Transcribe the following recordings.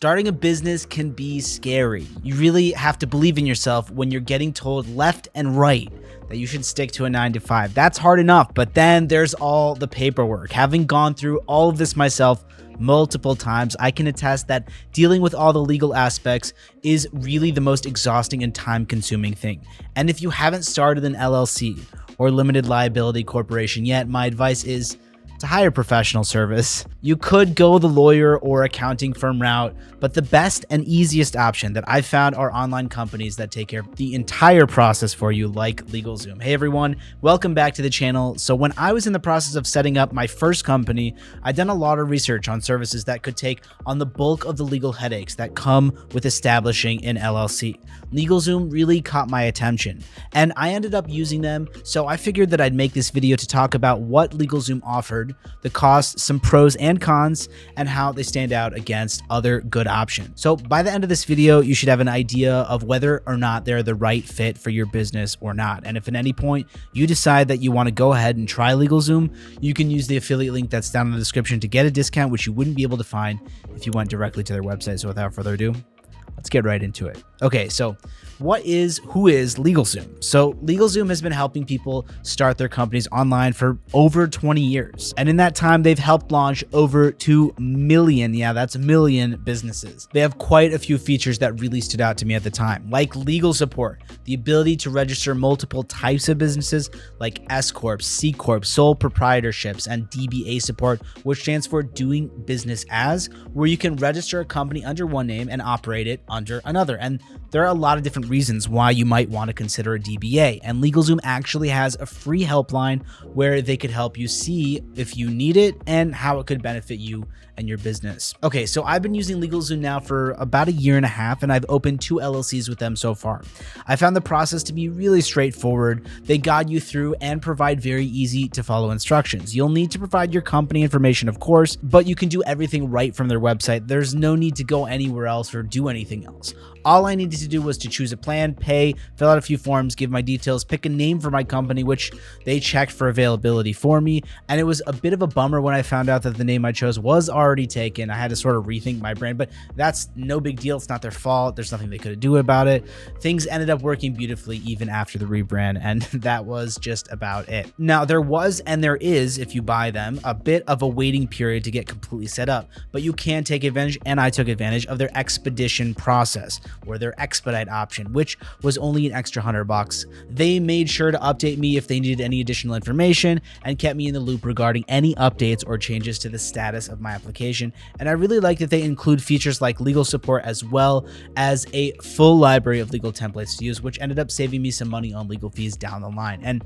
Starting a business can be scary. You really have to believe in yourself when you're getting told left and right that you should stick to a 9 to 5. That's hard enough, but then there's all the paperwork. Having gone through all of this myself multiple times, I can attest that dealing with all the legal aspects is really the most exhausting and time-consuming thing. And if you haven't started an LLC or limited liability corporation yet, my advice is to hire professional service. You could go the lawyer or accounting firm route, but the best and easiest option that I've found are online companies that take care of the entire process for you, like LegalZoom. Hey everyone, welcome back to the channel. So when I was in the process of setting up my first company, I'd done a lot of research on services that could take on the bulk of the legal headaches that come with establishing an LLC. LegalZoom really caught my attention, and I ended up using them, so I figured that I'd make this video to talk about what LegalZoom offered, the costs, some pros and cons, and how they stand out against other good options. So by the end of this video, you should have an idea of whether or not they're the right fit for your business or not. And if at any point you decide that you want to go ahead and try LegalZoom, you can use the affiliate link that's down in the description to get a discount, which you wouldn't be able to find if you went directly to their website. So without further ado, let's get right into it. Okay, so who is LegalZoom? So LegalZoom has been helping people start their companies online for over 20 years. And in that time, they've helped launch over 2 million, yeah, that's a million businesses. They have quite a few features that really stood out to me at the time, like legal support, the ability to register multiple types of businesses like S Corp, C Corp, sole proprietorships, and DBA support, which stands for doing business as, where you can register a company under one name and operate it under another. And there are a lot of different reasons why you might want to consider a DBA, and LegalZoom actually has a free helpline where they could help you see if you need it and how it could benefit you and your business. Okay, so I've been using LegalZoom now for about a year and a half, and I've opened 2 LLCs with them so far. I found the process to be really straightforward. They guide you through and provide very easy to follow instructions. You'll need to provide your company information, of course, but you can do everything right from their website. There's no need to go anywhere else or do anything else. All I needed to do was to choose a plan, pay, fill out a few forms, give my details, pick a name for my company, which they checked for availability for me. And it was a bit of a bummer when I found out that the name I chose was already taken. I had to sort of rethink my brand, but that's no big deal. It's not their fault. There's nothing they could do about it. Things ended up working beautifully even after the rebrand, and that was just about it. Now, there was, and there is, if you buy them, a bit of a waiting period to get completely set up, but you can take advantage, and I took advantage of their expedition process, or their expedite option, which was only an extra $100. They made sure to update me if they needed any additional information and kept me in the loop regarding any updates or changes to the status of my application. And I really like that they include features like legal support as well as a full library of legal templates to use, which ended up saving me some money on legal fees down the line. And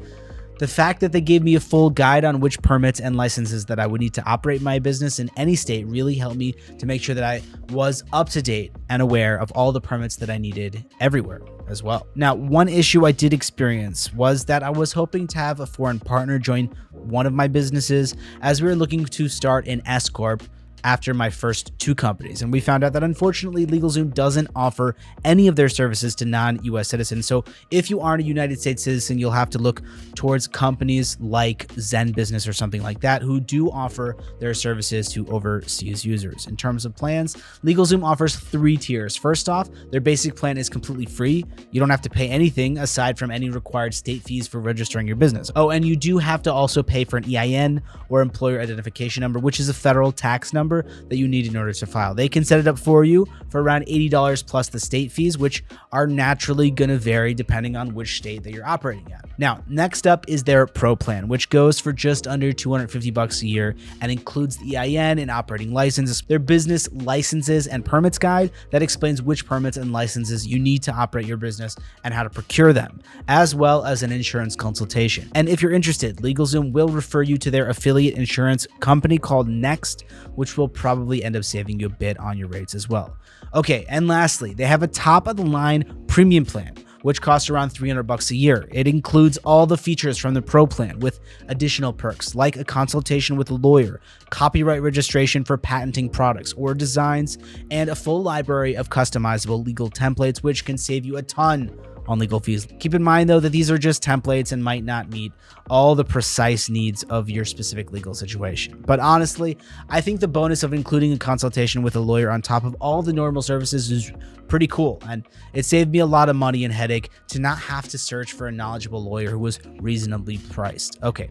the fact that they gave me a full guide on which permits and licenses that I would need to operate my business in any state really helped me to make sure that I was up to date and aware of all the permits that I needed everywhere as well. Now, one issue I did experience was that I was hoping to have a foreign partner join one of my businesses, as we were looking to start an S Corp after my first 2 companies. And we found out that unfortunately LegalZoom doesn't offer any of their services to non-US citizens. So if you aren't a United States citizen, you'll have to look towards companies like Zen Business or something like that, who do offer their services to overseas users. In terms of plans, LegalZoom offers 3 tiers. First off, their basic plan is completely free. You don't have to pay anything aside from any required state fees for registering your business. Oh, and you do have to also pay for an EIN or employer identification number, which is a federal tax number that you need in order to file. They can set it up for you for around $80 plus the state fees, which are naturally going to vary depending on which state that you're operating at. Now, next up is their Pro plan, which goes for just under $250 a year and includes the EIN and operating licenses, their business licenses and permits guide that explains which permits and licenses you need to operate your business and how to procure them, as well as an insurance consultation. And if you're interested, LegalZoom will refer you to their affiliate insurance company called Next, which will probably end up saving you a bit on your rates as well. Okay, and lastly, they have a top of the line premium plan, which costs around $300 a year. It includes all the features from the Pro plan with additional perks like a consultation with a lawyer, copyright registration for patenting products or designs, and a full library of customizable legal templates, which can save you a ton on legal fees. Keep in mind though that these are just templates and might not meet all the precise needs of your specific legal situation. But honestly, I think the bonus of including a consultation with a lawyer on top of all the normal services is pretty cool, and it saved me a lot of money and headache to not have to search for a knowledgeable lawyer who was reasonably priced. Okay,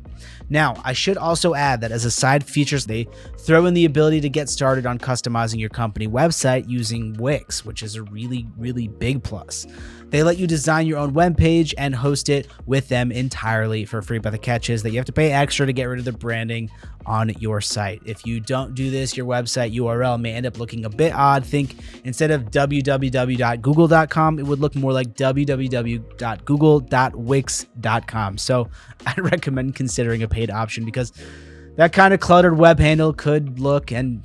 now I should also add that as a side features, they throw in the ability to get started on customizing your company website using Wix, which is a really big plus. They let you design your own webpage and host it with them entirely for free, but the catch is that you have to pay extra to get rid of the branding on your site. If you don't do this, your website URL may end up looking a bit odd. Think instead of www.google.com, it would look more like www.google.wix.com. So I recommend considering a paid option because that kind of cluttered web handle could look and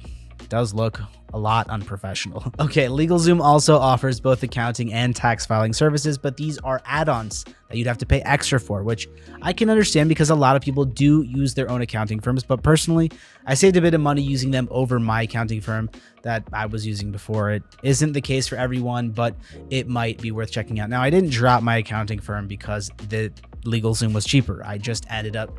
does look a lot unprofessional. Okay, LegalZoom also offers both accounting and tax filing services, but these are add-ons that you'd have to pay extra for, which I can understand because a lot of people do use their own accounting firms, but personally, I saved a bit of money using them over my accounting firm that I was using before. It isn't the case for everyone, but it might be worth checking out. Now, I didn't drop my accounting firm because the LegalZoom was cheaper. I just ended up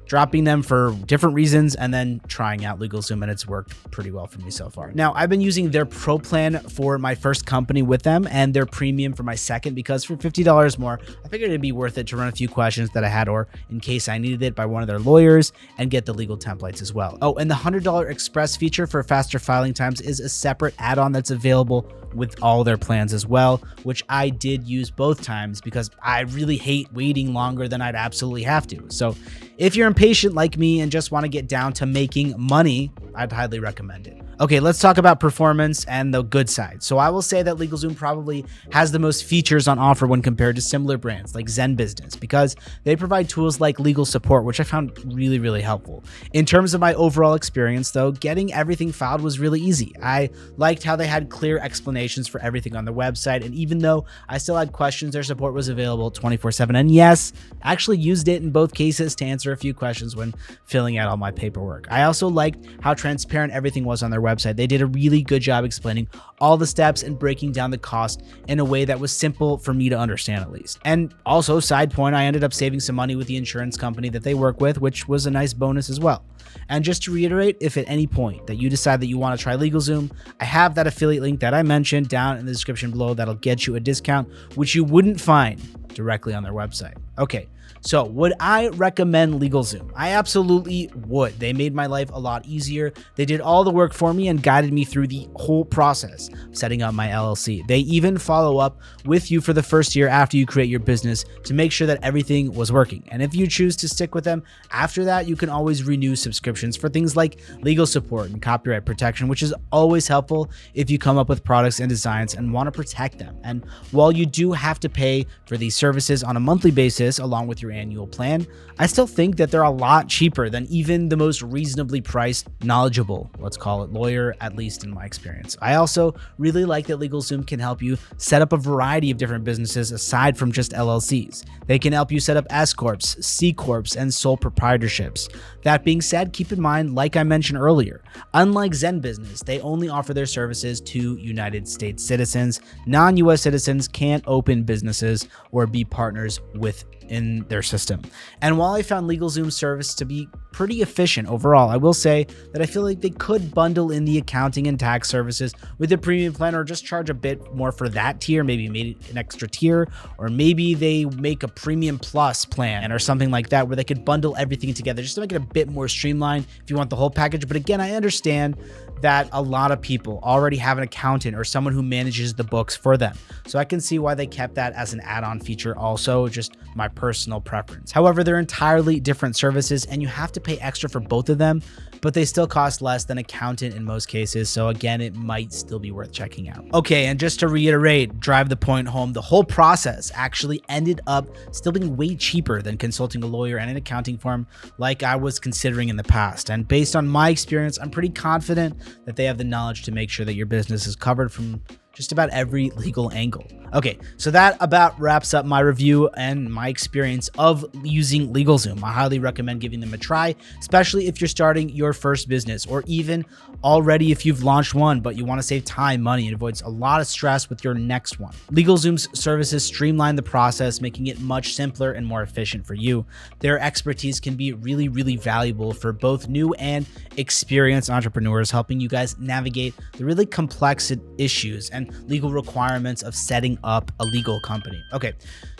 dropping them for different reasons and then trying out LegalZoom, and it's worked pretty well for me so far. Now, I've been using their pro plan for my first company with them and their premium for my second because for $50 more, I figured it'd be worth it to run a few questions that I had or in case I needed it by one of their lawyers and get the legal templates as well. Oh, and the $100 express feature for faster filing times is a separate add-on that's available with all their plans as well, which I did use both times because I really hate waiting longer than I'd absolutely have to. So if you're impatient like me and just want to get down to making money, I'd highly recommend it. Okay, let's talk about performance and the good side. So I will say that LegalZoom probably has the most features on offer when compared to similar brands like Zen Business because they provide tools like legal support, which I found really helpful. In terms of my overall experience though, getting everything filed was really easy. I liked how they had clear explanations for everything on their website, and even though I still had questions, their support was available 24/7. And yes, I actually used it in both cases to answer a few questions when filling out all my paperwork. I also liked how transparent everything was on their website. They did a really good job explaining all the steps and breaking down the cost in a way that was simple for me to understand at least. And also, side point, I ended up saving some money with the insurance company that they work with, which was a nice bonus as well. And just to reiterate, if at any point that you decide that you want to try LegalZoom, I have that affiliate link that I mentioned down in the description below that'll get you a discount, which you wouldn't find directly on their website. Okay, so would I recommend LegalZoom? I absolutely would. They made my life a lot easier. They did all the work for me and guided me through the whole process of setting up my LLC. They even follow up with you for the first year after you create your business to make sure that everything was working. And if you choose to stick with them after that, you can always renew subscriptions for things like legal support and copyright protection, which is always helpful if you come up with products and designs and want to protect them. And while you do have to pay for these services on a monthly basis along with your annual plan, I still think that they're a lot cheaper than even the most reasonably priced, knowledgeable, let's call it lawyer, at least in my experience. I also really like that LegalZoom can help you set up a variety of different businesses aside from just LLCs. They can help you set up S Corps, C Corps, and sole proprietorships. That being said, keep in mind, like I mentioned earlier, unlike Zen Business, they only offer their services to United States citizens. Non-US citizens can't open businesses or be partners within their system. And while I found LegalZoom's service to be pretty efficient overall, I will say that I feel like they could bundle in the accounting and tax services with a premium plan or just charge a bit more for that tier, maybe made an extra tier, or maybe they make a premium plus plan or something like that where they could bundle everything together just to make it a bit more streamlined if you want the whole package. But again, I understand that a lot of people already have an accountant or someone who manages the books for them. So I can see why they kept that as an add-on feature also, just my personal preference. However, they're entirely different services and you have to pay extra for both of them, but they still cost less than accountant in most cases. So again, it might still be worth checking out. Okay, and just to reiterate, drive the point home, the whole process actually ended up still being way cheaper than consulting a lawyer and an accounting firm like I was considering in the past. And based on my experience, I'm pretty confident that they have the knowledge to make sure that your business is covered from just about every legal angle. Okay, so that about wraps up my review and my experience of using LegalZoom. I highly recommend giving them a try, especially if you're starting your first business, or even already if you've launched one, but you want to save time, money, and avoids a lot of stress with your next one. LegalZoom's services streamline the process, making it much simpler and more efficient for you. Their expertise can be really, really valuable for both new and experienced entrepreneurs, helping you guys navigate the really complex issues and legal requirements of setting up a legal company. Okay,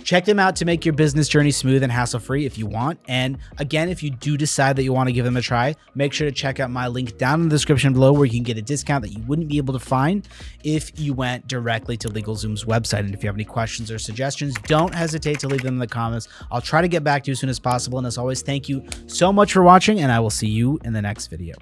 check them out to make your business journey smooth and hassle-free if you want. And again, if you do decide that you want to give them a try, make sure to check out my link down in the description below, where you can get a discount that you wouldn't be able to find if you went directly to LegalZoom's website. And if you have any questions or suggestions, don't hesitate to leave them in the comments. I'll try to get back to you as soon as possible. And as always, thank you so much for watching, and I will see you in the next video.